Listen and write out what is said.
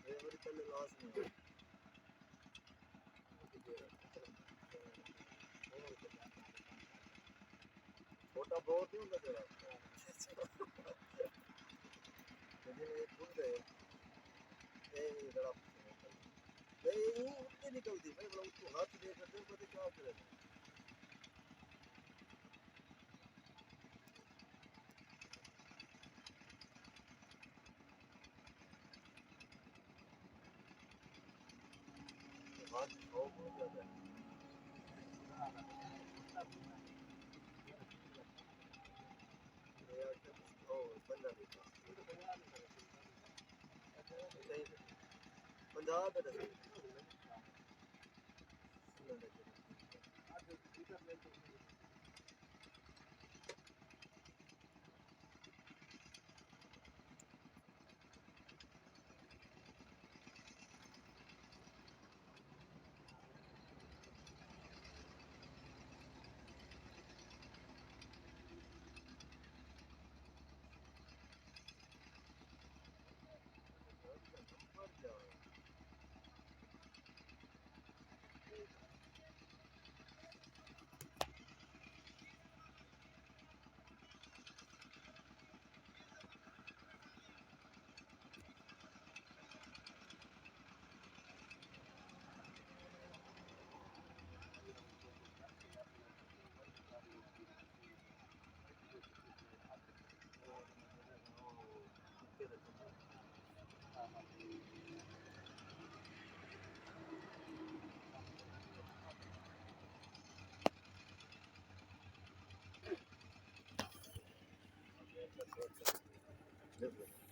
Driver पहले last में छोटा बहुत ही होगा तेरा लेकिन ये खुल गए ये इधर आप नहीं वो उतने निकलती भाई बड़ा उसको हाथ दे करते पता क्या करेगा हाथ खाओ बहुत ज्यादा है यार ओ पंजाब का पंजाब है दस Different.